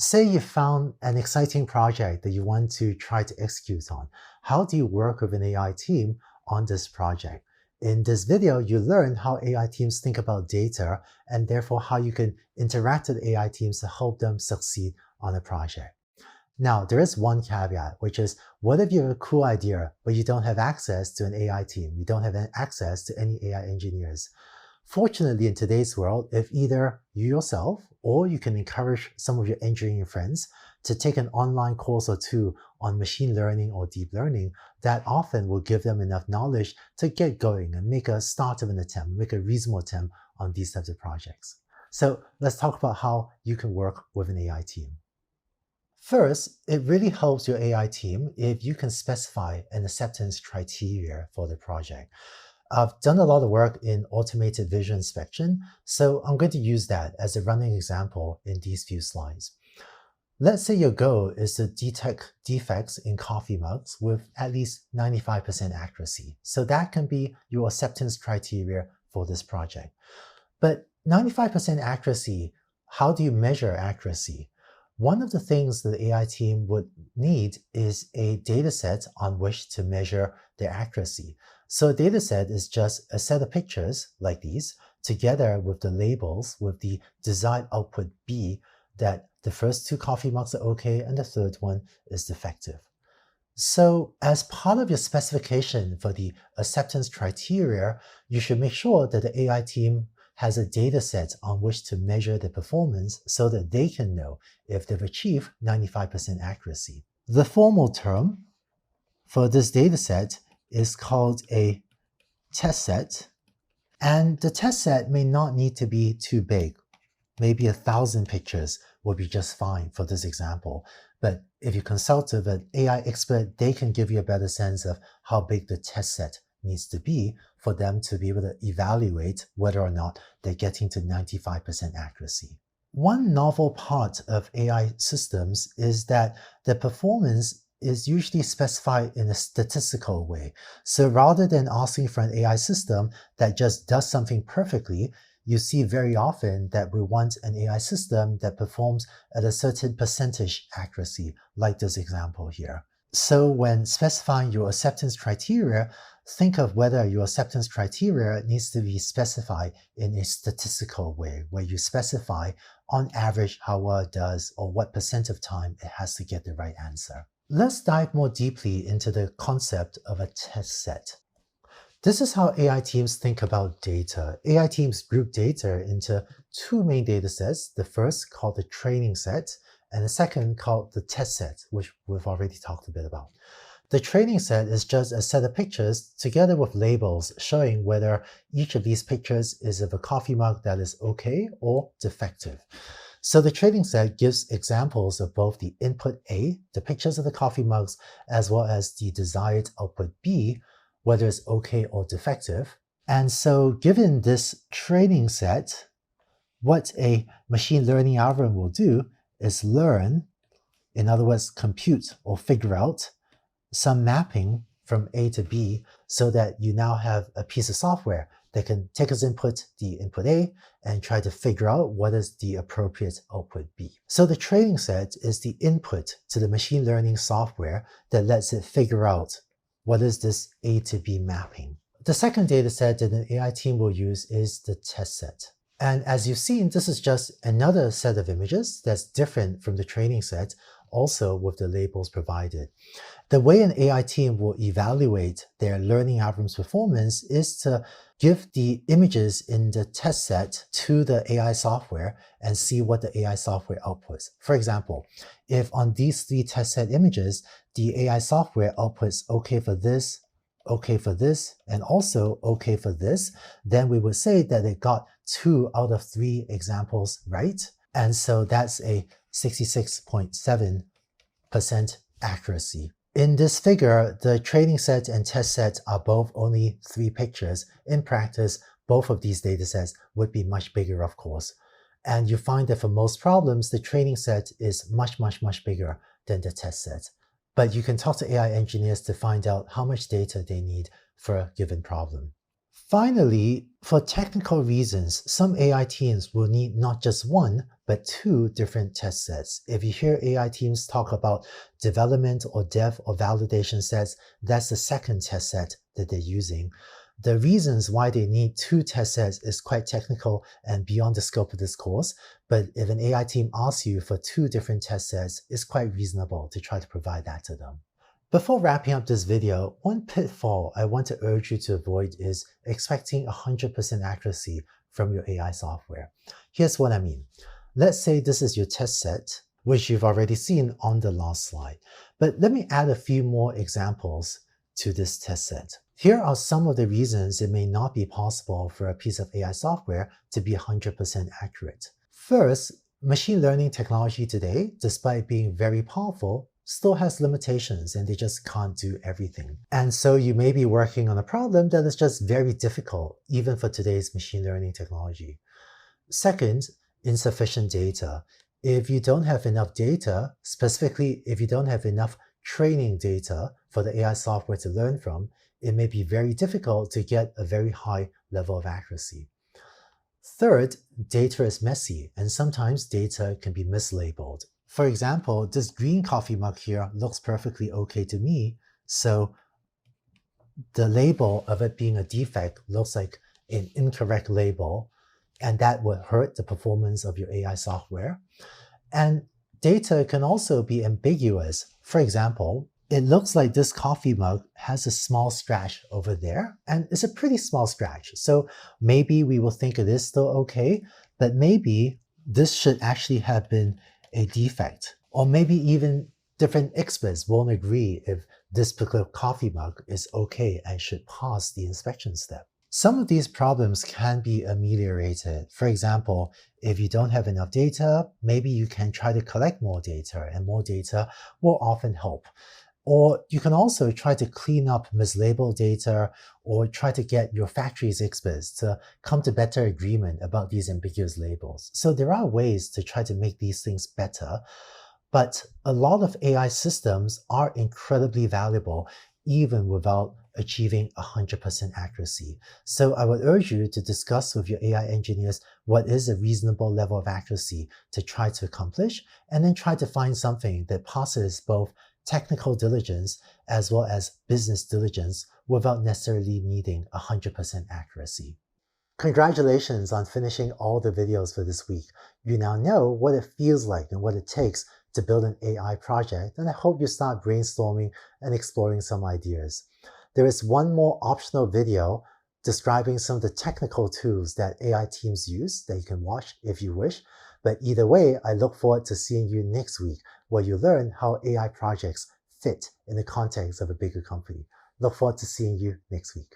Say you found an exciting project that you want to try to execute on. How do you work with an AI team on this project? In this video, you learn how AI teams think about data and therefore how you can interact with AI teams to help them succeed on a project. Now, there is one caveat, which is what if you have a cool idea, but you don't have access to an AI team? You don't have access to any AI engineers. Fortunately, in today's world, if either you yourself or you can encourage some of your engineering friends to take an online course or two on machine learning or deep learning, that often will give them enough knowledge to get going and make a start of an attempt, make a reasonable attempt on these types of projects. So let's talk about how you can work with an AI team. First, it really helps your AI team if you can specify an acceptance criteria for the project. I've done a lot of work in automated visual inspection, so I'm going to use that as a running example in these few slides. Let's say your goal is to detect defects in coffee mugs with at least 95% accuracy. So that can be your acceptance criteria for this project. But 95% accuracy, how do you measure accuracy? One of the things that the AI team would need is a dataset on which to measure their accuracy. So a dataset is just a set of pictures like these, together with the labels with the desired output B, that the first two coffee mugs are okay and the third one is defective. So as part of your specification for the acceptance criteria, you should make sure that the AI team has a data set on which to measure the performance so that they can know if they've achieved 95% accuracy. The formal term for this data set is called a test set, and the test set may not need to be too big. Maybe 1,000 pictures will be just fine for this example. But if you consult with an AI expert, they can give you a better sense of how big the test set needs to be for them to be able to evaluate whether or not they're getting to 95% accuracy. One novel part of AI systems is that the performance is usually specified in a statistical way. So rather than asking for an AI system that just does something perfectly, you see very often that we want an AI system that performs at a certain percentage accuracy, like this example here. So when specifying your acceptance criteria, think of whether your acceptance criteria needs to be specified in a statistical way, where you specify on average how well it does or what percent of time it has to get the right answer. Let's dive more deeply into the concept of a test set. This is how AI teams think about data. AI teams group data into two main data sets, the first called the training set, and the second called the test set, which we've already talked a bit about. The training set is just a set of pictures together with labels showing whether each of these pictures is of a coffee mug that is okay or defective. So the training set gives examples of both the input A, the pictures of the coffee mugs, as well as the desired output B, whether it's okay or defective. And so given this training set, what a machine learning algorithm will do is learn, in other words, compute or figure out some mapping from A to B so that you now have a piece of software that can take as input the input A and try to figure out what is the appropriate output B. So the training set is the input to the machine learning software that lets it figure out what is this A to B mapping. The second data set that an AI team will use is the test set. And as you've seen, this is just another set of images that's different from the training set, also with the labels provided. The way an AI team will evaluate their learning algorithm's performance is to give the images in the test set to the AI software and see what the AI software outputs. For example, if on these three test set images, the AI software outputs okay for this, and also okay for this, then we would say that it got 2 out of 3 examples right. And so that's a 66.7% accuracy. In this figure, the training set and test set are both only 3 pictures. In practice, both of these data sets would be much bigger, of course. And you find that for most problems, the training set is much bigger than the test set. But you can talk to AI engineers to find out how much data they need for a given problem. Finally, for technical reasons, some AI teams will need not just one, but two different test sets. If you hear AI teams talk about development or dev or validation sets, that's the second test set that they're using. The reasons why they need two test sets is quite technical and beyond the scope of this course, but if an AI team asks you for two different test sets, it's quite reasonable to try to provide that to them. Before wrapping up this video, one pitfall I want to urge you to avoid is expecting 100% accuracy from your AI software. Here's what I mean. Let's say this is your test set, which you've already seen on the last slide. But let me add a few more examples to this test set. Here are some of the reasons it may not be possible for a piece of AI software to be 100% accurate. First, machine learning technology today, despite being very powerful, still has limitations and they just can't do everything. And so you may be working on a problem that is just very difficult, even for today's machine learning technology. Second, insufficient data. If you don't have enough data, specifically if you don't have enough training data for the AI software to learn from, it may be very difficult to get a very high level of accuracy. Third, data is messy, and sometimes data can be mislabeled. For example, this green coffee mug here looks perfectly okay to me, so the label of it being a defect looks like an incorrect label, and that would hurt the performance of your AI software. And data can also be ambiguous. For example, it looks like this coffee mug has a small scratch over there, and it's a pretty small scratch. So maybe we will think it is still okay, but maybe this should actually have been a defect. Or maybe even different experts won't agree if this particular coffee mug is okay and should pass the inspection step. Some of these problems can be ameliorated. For example, if you don't have enough data, maybe you can try to collect more data, and more data will often help. Or you can also try to clean up mislabeled data, or try to get your factory's experts to come to better agreement about these ambiguous labels. So there are ways to try to make these things better, but a lot of AI systems are incredibly valuable even without achieving 100% accuracy. So I would urge you to discuss with your AI engineers what is a reasonable level of accuracy to try to accomplish, and then try to find something that passes both technical diligence as well as business diligence without necessarily needing 100% accuracy. Congratulations on finishing all the videos for this week. You now know what it feels like and what it takes to build an AI project, and I hope you start brainstorming and exploring some ideas. There is one more optional video describing some of the technical tools that AI teams use that you can watch if you wish. But either way, I look forward to seeing you next week, where you learn how AI projects fit in the context of a bigger company. Look forward to seeing you next week.